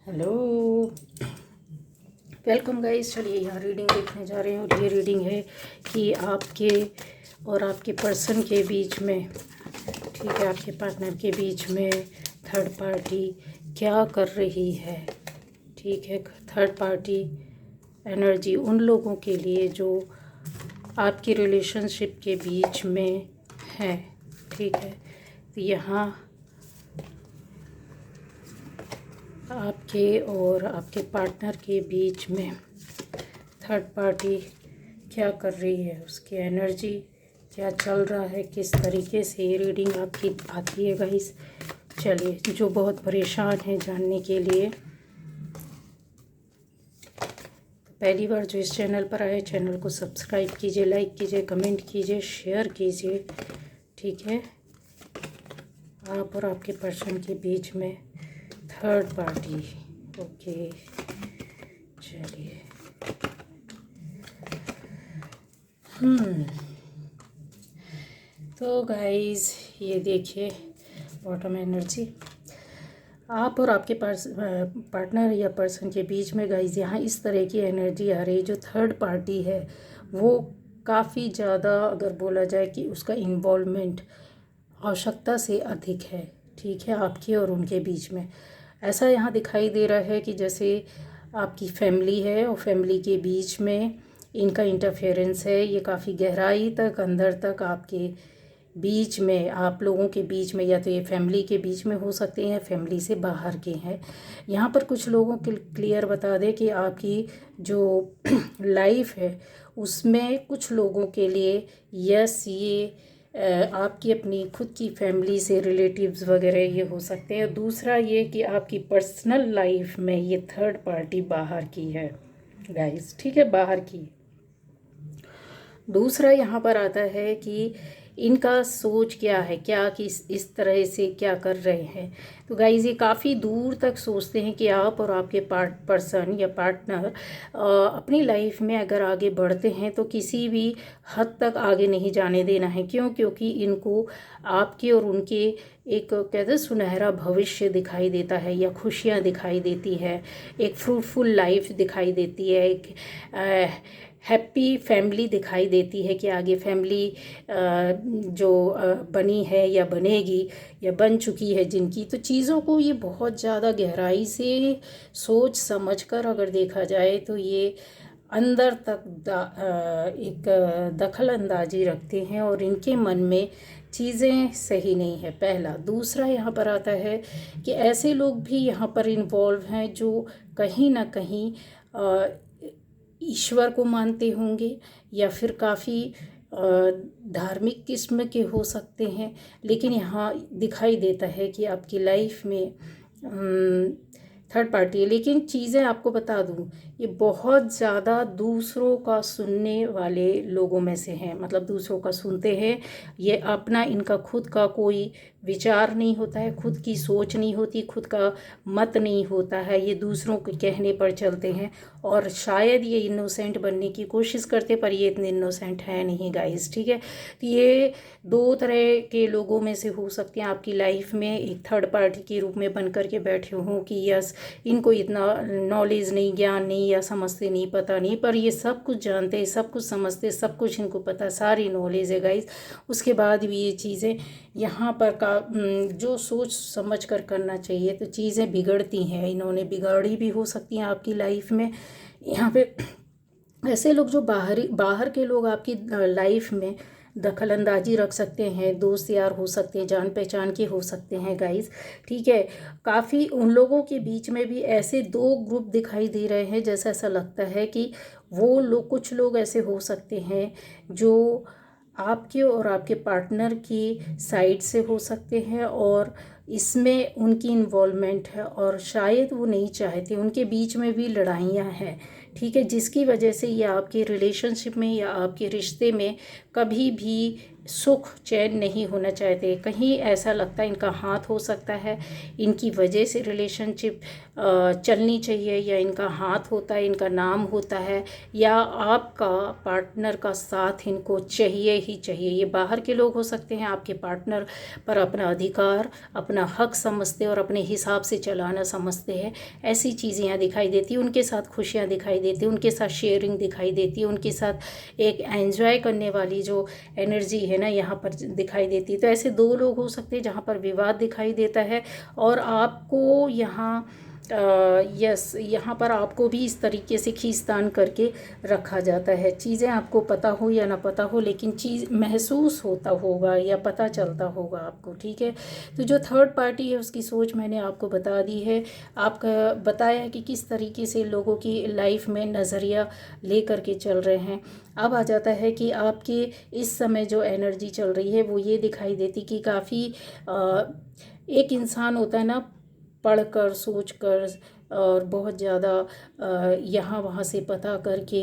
Hello, welcome guys. चलिए यहाँ reading देखने जा रहे हैं और ये रीडिंग है कि आपके और आपके पर्सन के बीच में, ठीक है, आपके पार्टनर के बीच में थर्ड पार्टी क्या कर रही है। ठीक है, थर्ड पार्टी एनर्जी उन लोगों के लिए जो आपकी रिलेशनशिप के बीच में है। ठीक है, तो यहाँ आपके और आपके पार्टनर के बीच में थर्ड पार्टी क्या कर रही है, उसकी एनर्जी क्या चल रहा है, किस तरीके से ये रीडिंग आपकी आती है गाइस। चलिए, जो बहुत परेशान है जानने के लिए, पहली बार जो इस चैनल पर आए, चैनल को सब्सक्राइब कीजिए, लाइक कीजिए, कमेंट कीजिए, शेयर कीजिए। ठीक है, आप और आपके पर्सन के बीच में थर्ड पार्टी। ओके, चलिए। तो गाइस ये देखिए बॉटम एनर्जी आप और आपके पार्टनर या पर्सन के बीच में गाइस यहाँ इस तरह की एनर्जी आ रही है। जो थर्ड पार्टी है वो काफ़ी ज़्यादा, अगर बोला जाए कि उसका इन्वॉल्वमेंट आवश्यकता से अधिक है। ठीक है, आपके और उनके बीच में ऐसा यहाँ दिखाई दे रहा है कि जैसे आपकी फैमिली है और फैमिली के बीच में इनका इंटरफेरेंस है। ये काफ़ी गहराई तक, अंदर तक आपके बीच में, आप लोगों के बीच में, या तो ये फैमिली के बीच में हो सकते हैं, फैमिली से बाहर के हैं। यहाँ पर कुछ लोगों के क्लियर बता दें कि आपकी जो लाइफ है उसमें कुछ लोगों के लिए यस, ये आपकी अपनी खुद की फैमिली से रिलेटिव्स वगैरह ये हो सकते हैं। दूसरा ये कि आपकी पर्सनल लाइफ में ये थर्ड पार्टी बाहर की है गाइस। ठीक है, बाहर की। दूसरा यहाँ पर आता है कि इनका सोच क्या है, क्या कि इस तरह से क्या कर रहे हैं। तो गाइज ये काफ़ी दूर तक सोचते हैं कि आप और आपके पर्सन या पार्टनर अपनी लाइफ में अगर आगे बढ़ते हैं तो किसी भी हद तक आगे नहीं जाने देना है। क्योंकि इनको आपके और उनके एक कहते सुनहरा भविष्य दिखाई देता है, या खुशियाँ दिखाई देती है, एक फ्रूटफुल लाइफ दिखाई देती है, एक हैप्पी फैमिली दिखाई देती है कि आगे फैमिली जो बनी है या बनेगी या बन चुकी है जिनकी, तो चीज़ों को ये बहुत ज़्यादा गहराई से सोच समझ कर अगर देखा जाए तो ये अंदर तक एक दखल अंदाजी रखते हैं और इनके मन में चीज़ें सही नहीं है, पहला। दूसरा यहाँ पर आता है कि ऐसे लोग भी यहाँ पर इन्वॉल्व हैं जो कहीं ना कहीं ईश्वर को मानते होंगे, या फिर काफ़ी धार्मिक किस्म के हो सकते हैं। लेकिन यहाँ दिखाई देता है कि आपकी लाइफ में थर्ड पार्टी है। लेकिन चीज़ें आपको बता दूँ, ये बहुत ज़्यादा दूसरों का सुनने वाले लोगों में से हैं। मतलब दूसरों का सुनते हैं, ये अपना इनका खुद का कोई विचार नहीं होता है, खुद की सोच नहीं होती, खुद का मत नहीं होता है, ये दूसरों के कहने पर चलते हैं। और शायद ये इनोसेंट बनने की कोशिश करते, पर ये इतने इनोसेंट है नहीं गाइस। ठीक है, तो ये दो तरह के लोगों में से हो सकते हैं आपकी लाइफ में एक थर्ड पार्टी के रूप में बन करके बैठे हों कि यस, इनको इतना नॉलेज नहीं, ज्ञान नहीं, या समझते नहीं, पता नहीं, पर ये सब कुछ जानते हैं, सब कुछ समझते, सब कुछ इनको पता, सारी नॉलेज है गाइस। उसके बाद भी ये चीज़ें यहाँ पर का जो सोच समझ कर करना चाहिए तो चीज़ें बिगड़ती हैं, इन्होंने बिगाड़ी भी हो सकती हैं आपकी लाइफ में। यहाँ पे ऐसे लोग जो बाहर के लोग आपकी लाइफ में दखल अंदाजी रख सकते हैं, दोस्त यार हो सकते हैं, जान पहचान के हो सकते हैं गाइस। ठीक है, काफ़ी उन लोगों के बीच में भी ऐसे दो ग्रुप दिखाई दे रहे हैं, जैसा ऐसा लगता है कि वो लोग, कुछ लोग ऐसे हो सकते हैं जो आपके और आपके पार्टनर की साइड से हो सकते हैं और इसमें उनकी इन्वॉल्वमेंट है, और शायद वो नहीं चाहते, उनके बीच में भी लड़ाइयाँ हैं। ठीक है, जिसकी वजह से ये आपके रिलेशनशिप में या आपके रिश्ते में कभी भी सुख चैन नहीं होना चाहते। कहीं ऐसा लगता है इनका हाथ हो सकता है, इनकी वजह से रिलेशनशिप चलनी चाहिए, या इनका हाथ होता है, इनका नाम होता है, या आपका पार्टनर का साथ इनको चाहिए ही चाहिए। ये बाहर के लोग हो सकते हैं, आपके पार्टनर पर अपना अधिकार, अपना हक समझते और अपने हिसाब से चलाना समझते हैं। ऐसी चीज़ें यहाँ दिखाई देती हैं। उनके साथ खुशियाँ दिखाई देती हैं, उनके साथ शेयरिंग दिखाई देती है, उनके साथ एक एंजॉय करने वाली जो एनर्जी है ना यहाँ पर दिखाई देती है। तो ऐसे दो लोग हो सकते हैं जहाँ पर विवाद दिखाई देता है, और आपको यहाँ यस यहाँ पर आपको भी इस तरीके से खींचतान करके रखा जाता है। चीज़ें आपको पता हो या ना पता हो, लेकिन चीज़ महसूस होता होगा या पता चलता होगा आपको, ठीक है। तो जो थर्ड पार्टी है उसकी सोच मैंने आपको बता दी है, आपका बताया है कि किस तरीके से लोगों की लाइफ में नज़रिया ले करके चल रहे हैं। अब आ जाता है कि आपके इस समय जो एनर्जी चल रही है वो ये दिखाई देती कि काफ़ी एक इंसान होता है ना, पढ़कर सोचकर और बहुत ज़्यादा यहाँ वहाँ से पता करके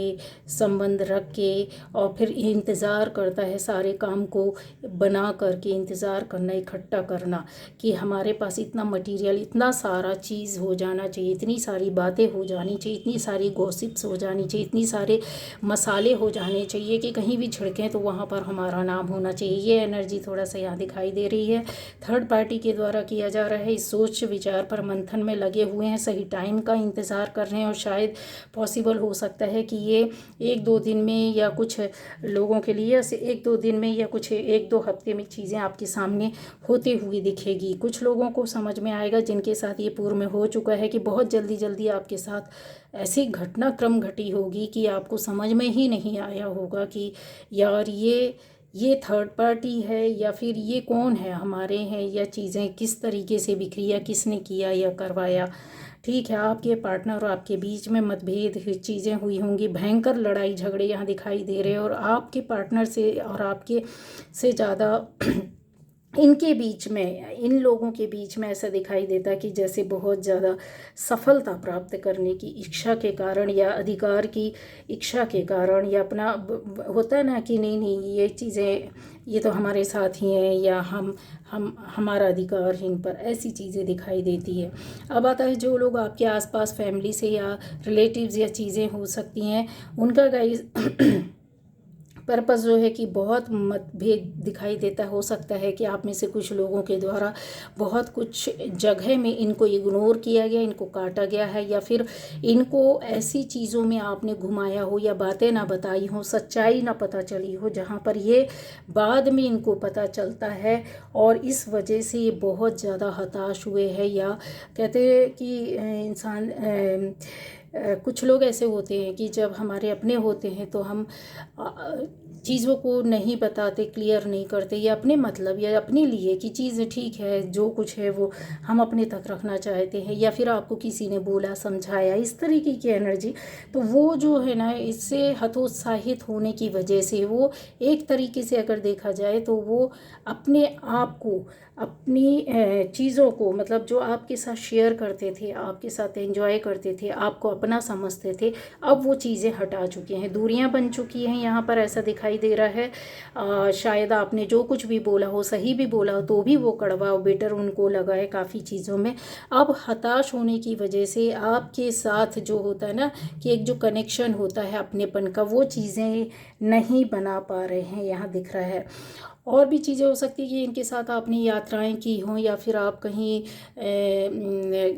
संबंध रख के और फिर इंतज़ार करता है, सारे काम को बना करके इंतज़ार करना, इकट्ठा करना कि हमारे पास इतना मटेरियल, इतना सारा चीज़ हो जाना चाहिए, इतनी सारी बातें हो जानी चाहिए, इतनी सारी गॉसिप्स हो जानी चाहिए, इतनी सारे मसाले हो जाने चाहिए कि कहीं भी छिड़कें तो वहाँ पर हमारा नाम होना चाहिए। ये एनर्जी थोड़ा सा यहाँ दिखाई दे रही है, थर्ड पार्टी के द्वारा किया जा रहा है। इस सोच विचार पर मंथन में लगे हुए हैं, सही टाइम का इंतज़ार कर रहे हैं, और शायद पॉसिबल हो सकता है कि ये 1-2 दिन में, या कुछ लोगों के लिए ऐसे 1-2 दिन में, या कुछ 1-2 हफ्ते में चीज़ें आपके सामने होते हुए दिखेगी। कुछ लोगों को समझ में आएगा जिनके साथ ये पूर्व में हो चुका है कि बहुत जल्दी जल्दी आपके साथ ऐसी घटनाक्रम घटी होगी कि आपको समझ में ही नहीं आया होगा कि यार ये थर्ड पार्टी है या फिर ये कौन है, हमारे हैं, या चीज़ें किस तरीके से बिखरी, या किसने किया या करवाया, ठीक है। आपके पार्टनर और आपके बीच में मतभेद चीज़ें हुई होंगी, भयंकर लड़ाई झगड़े यहाँ दिखाई दे रहे हैं, और आपके पार्टनर से और आपके से ज़्यादा इनके बीच में, इन लोगों के बीच में ऐसा दिखाई देता कि जैसे बहुत ज़्यादा सफलता प्राप्त करने की इच्छा के कारण, या अधिकार की इच्छा के कारण, या अपना होता है ना कि नहीं ये चीज़ें ये तो हमारे साथ ही हैं, या हमारा अधिकार है इन पर, ऐसी चीज़ें दिखाई देती है। अब आता है जो लोग आपके आसपास फैमिली से या रिलेटिव्स या चीज़ें हो सकती हैं, उनका गाइस पर्पस जो है कि बहुत मतभेद दिखाई देता हो सकता है कि आप में से कुछ लोगों के द्वारा बहुत कुछ जगह में इनको इग्नोर किया गया, इनको काटा गया है, या फिर इनको ऐसी चीज़ों में आपने घुमाया हो या बातें ना बताई हो, सच्चाई ना पता चली हो, जहाँ पर ये बाद में इनको पता चलता है, और इस वजह से ये बहुत ज़्यादा हताश हुए हैं। या कहते हैं कि इंसान कुछ लोग ऐसे होते हैं कि जब हमारे अपने होते हैं तो हम चीज़ों को नहीं बताते, क्लियर नहीं करते, या अपने मतलब या अपने लिए कि चीज़ ठीक है, जो कुछ है वो हम अपने तक रखना चाहते हैं, या फिर आपको किसी ने बोला समझाया, इस तरीके की एनर्जी। तो वो जो है ना, इससे हतोत्साहित होने की वजह से वो एक तरीके से अगर देखा जाए तो वो अपने आप को, अपनी चीज़ों को, मतलब जो आपके साथ शेयर करते थे, आपके साथ एंजॉय करते थे, आपको अपना समझते थे, अब वो चीज़ें हटा चुके हैं, दूरियां बन चुकी हैं। यहाँ पर ऐसा दिखाई दे रहा है शायद आपने जो कुछ भी बोला हो, सही भी बोला हो, तो भी वो कड़वा और बिटर उनको लगा है काफ़ी चीज़ों में। अब हताश होने की वजह से आपके साथ जो होता है ना कि एक जो कनेक्शन होता है अपनेपन का, वो चीज़ें नहीं बना पा रहे हैं, यहाँ दिख रहा है। और भी चीज़ें हो सकती है कि इनके साथ आपने यात्राएं की हों, या फिर आप कहीं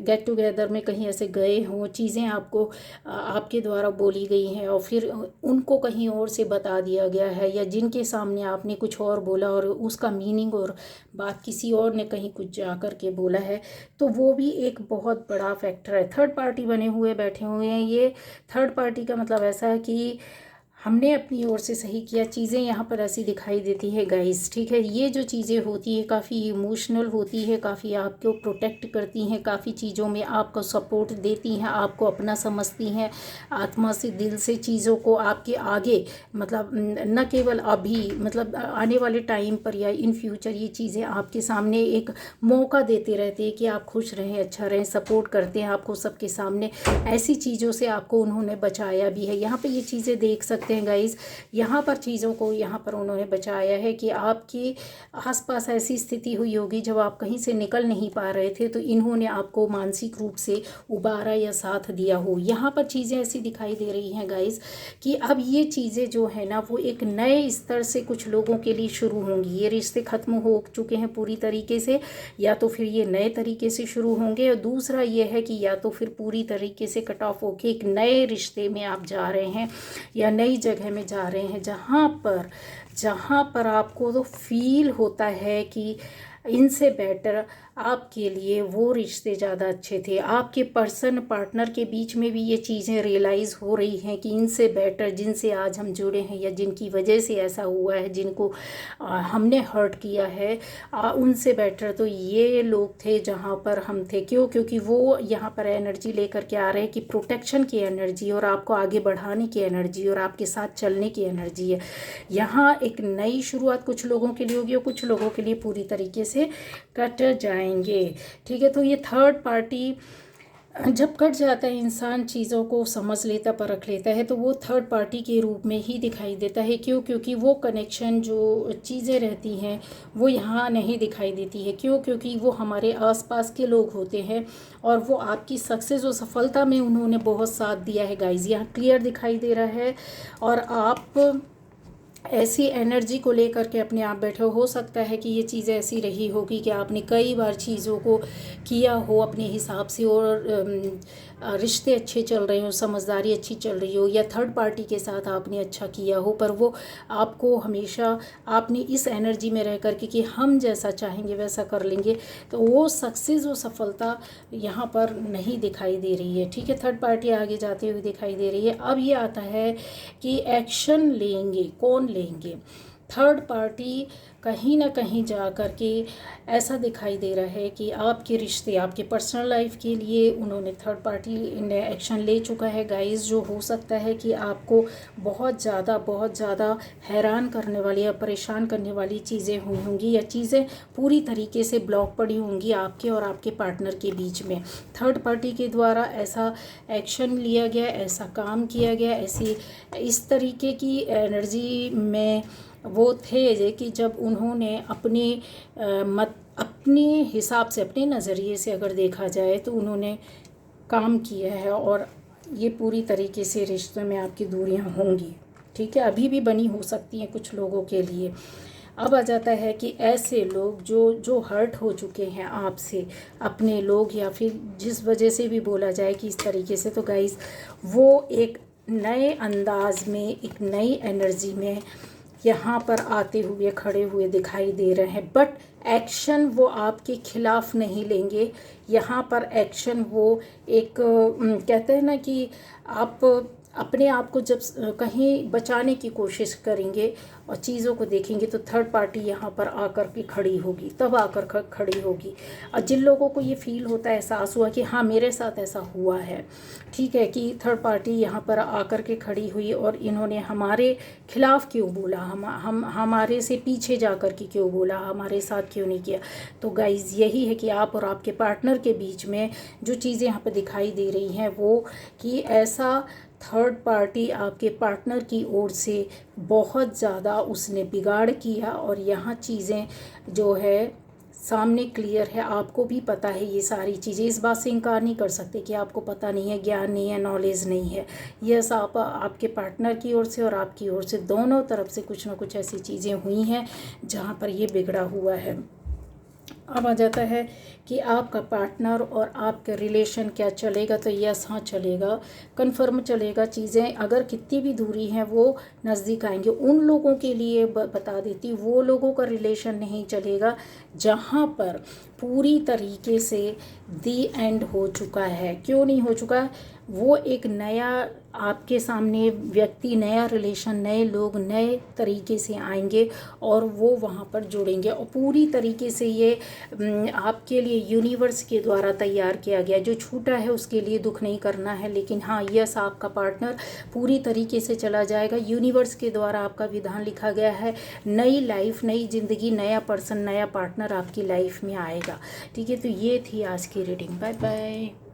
गेट टुगेदर में कहीं ऐसे गए हों, चीज़ें आपको आपके द्वारा बोली गई हैं और फिर उनको कहीं और से बता दिया गया है, या जिनके सामने आपने कुछ और बोला और उसका मीनिंग और बात किसी और ने कहीं कुछ जा कर के बोला है, तो वो भी एक बहुत बड़ा फैक्टर है। थर्ड पार्टी बने हुए बैठे हुए हैं। ये थर्ड पार्टी का मतलब ऐसा है कि हमने अपनी ओर से सही किया, चीज़ें यहाँ पर ऐसी दिखाई देती है गाइस, ठीक है। ये जो चीज़ें होती है काफ़ी इमोशनल होती है, काफ़ी आपको प्रोटेक्ट करती हैं, काफ़ी चीज़ों में आपको सपोर्ट देती हैं, आपको अपना समझती हैं, आत्मा से, दिल से चीज़ों को आपके आगे, मतलब न केवल अभी, मतलब आने वाले टाइम पर या इन फ्यूचर ये चीज़ें आपके सामने एक मौका देते रहते हैं कि आप खुश रहें, अच्छा रहें, सपोर्ट करते हैं आपको सबके सामने। ऐसी चीज़ों से आपको उन्होंने बचाया भी है। यहाँ पर ये चीज़ें देख सकते सकते हैं गाइज़। यहाँ पर चीज़ों को यहाँ पर उन्होंने बचाया है कि आपके आसपास ऐसी स्थिति हुई होगी जब आप कहीं से निकल नहीं पा रहे थे, तो इन्होंने आपको मानसिक रूप से उबारा या साथ दिया हो। यहाँ पर चीज़ें ऐसी दिखाई दे रही हैं गाइज़ कि अब ये चीज़ें जो है ना वो एक नए स्तर से कुछ लोगों के लिए शुरू होंगी। ये रिश्ते ख़त्म हो चुके हैं पूरी तरीके से, या तो फिर ये नए तरीके से शुरू होंगे, और दूसरा ये है कि या तो फिर पूरी तरीके से कट ऑफ होके एक नए रिश्ते में आप जा रहे हैं या नई जगह में जा रहे हैं, जहाँ पर आपको तो फील होता है कि इनसे बेटर आपके लिए वो रिश्ते ज़्यादा अच्छे थे। आपके पार्टनर के बीच में भी ये चीज़ें रियलाइज़ हो रही हैं कि इनसे बेटर जिनसे आज हम जुड़े हैं या जिनकी वजह से ऐसा हुआ है, जिनको हमने हर्ट किया है, उनसे बेटर तो ये लोग थे जहाँ पर हम थे। क्योंकि वो यहाँ पर एनर्जी लेकर के आ रहे हैं कि प्रोटेक्शन की एनर्जी और आपको आगे बढ़ाने की एनर्जी और आपके साथ चलने की एनर्जी है। यहाँ एक नई शुरुआत कुछ लोगों के लिए होगी और कुछ लोगों के लिए पूरी तरीके से कट जाएंगे। ठीक है, तो ये थर्ड पार्टी जब कट जाता है, इंसान चीज़ों को समझ लेता, परख लेता है, तो वो थर्ड पार्टी के रूप में ही दिखाई देता है। क्योंकि वो कनेक्शन जो चीज़ें रहती हैं वो यहाँ नहीं दिखाई देती है। क्योंकि वो हमारे आसपास के लोग होते हैं और वो आपकी सक्सेस और सफलता में उन्होंने बहुत साथ दिया है गाइज़, यहाँ क्लियर दिखाई दे रहा है। और आप ऐसी एनर्जी को लेकर के अपने आप बैठे हो सकता है कि ये चीज़ ऐसी रही होगी कि आपने कई बार चीज़ों को किया हो अपने हिसाब से और रिश्ते अच्छे चल रहे हो, समझदारी अच्छी चल रही हो, या थर्ड पार्टी के साथ आपने अच्छा किया हो, पर वो आपको हमेशा आपने इस एनर्जी में रह कर के कि हम जैसा चाहेंगे वैसा कर लेंगे, तो वो सक्सेस और सफलता यहाँ पर नहीं दिखाई दे रही है। ठीक है, थर्ड पार्टी आगे जाते हुए दिखाई दे रही है। अब ये आता है कि एक्शन लेंगे, कौन लेंगे? थर्ड पार्टी कहीं ना कहीं जा कर के ऐसा दिखाई दे रहा है कि आपके रिश्ते, आपके पर्सनल लाइफ के लिए उन्होंने थर्ड पार्टी ने एक्शन ले चुका है गाइस, जो हो सकता है कि आपको बहुत ज़्यादा हैरान करने वाली या परेशान करने वाली चीज़ें हुई होंगी, या चीज़ें पूरी तरीके से ब्लॉक पड़ी होंगी आपके और आपके पार्टनर के बीच में। थर्ड पार्टी के द्वारा ऐसा एक्शन लिया गया, ऐसा काम किया गया, ऐसी इस तरीके की एनर्जी में वो थे कि जब उन्होंने अपने हिसाब से, अपने नज़रिए से अगर देखा जाए तो उन्होंने काम किया है, और ये पूरी तरीके से रिश्तों में आपकी दूरियां होंगी। ठीक है, अभी भी बनी हो सकती हैं कुछ लोगों के लिए। अब आ जाता है कि ऐसे लोग जो हर्ट हो चुके हैं आपसे, अपने लोग, या फिर जिस वजह से भी बोला जाए कि इस तरीके से, तो गाइस वो एक नए अंदाज में, एक नई एनर्जी में यहाँ पर आते हुए, खड़े हुए दिखाई दे रहे हैं। बट एक्शन वो आपके खिलाफ नहीं लेंगे। यहाँ पर एक्शन वो एक कहते हैं ना कि आप अपने आप को जब कहीं बचाने की कोशिश करेंगे और चीज़ों को देखेंगे, तो थर्ड पार्टी यहाँ पर आकर के खड़ी होगी, तब आकर खड़ी होगी। और जिन लोगों को ये फील होता है, एहसास हुआ कि हाँ मेरे साथ ऐसा हुआ है, ठीक है, कि थर्ड पार्टी यहाँ पर आकर के खड़ी हुई और इन्होंने हमारे खिलाफ क्यों बोला, हम हमारे से पीछे जा कर के क्यों बोला, हमारे साथ क्यों नहीं किया। तो गाइज़ यही है कि आप और आपके पार्टनर के बीच में जो चीज़ें यहाँ पर दिखाई दे रही हैं वो कि ऐसा थर्ड पार्टी आपके पार्टनर की ओर से बहुत ज़्यादा उसने बिगाड़ किया, और यहाँ चीज़ें जो है सामने क्लियर है। आपको भी पता है ये सारी चीज़ें, इस बात से इनकार नहीं कर सकते कि आपको पता नहीं है, ज्ञान नहीं है, नॉलेज नहीं है। यस, आपके पार्टनर की ओर से और आपकी ओर से, दोनों तरफ से कुछ ना कुछ ऐसी चीज़ें हुई हैं जहाँ पर ये बिगड़ा हुआ है। अब आ जाता है कि आपका पार्टनर और आपका रिलेशन क्या चलेगा, तो यस हाँ चलेगा, कन्फर्म चलेगा। चीज़ें अगर कितनी भी दूरी हैं वो नज़दीक आएंगे। उन लोगों के लिए बता देती, वो लोगों का रिलेशन नहीं चलेगा जहाँ पर पूरी तरीके से दी एंड हो चुका है। क्यों नहीं हो चुका? वो एक नया आपके सामने व्यक्ति, नया रिलेशन, नए लोग, नए तरीके से आएंगे और वो वहाँ पर जुड़ेंगे, और पूरी तरीके से ये आपके लिए यूनिवर्स के द्वारा तैयार किया गया। जो छूटा है उसके लिए दुख नहीं करना है, लेकिन हाँ यस, आपका पार्टनर पूरी तरीके से चला जाएगा। यूनिवर्स के द्वारा आपका विधान लिखा गया है, नई लाइफ, नई ज़िंदगी, नया पर्सन, नया पार्टनर आपकी लाइफ में आएगा। ठीक है, तो ये थी आज की रीडिंग। Bye bye.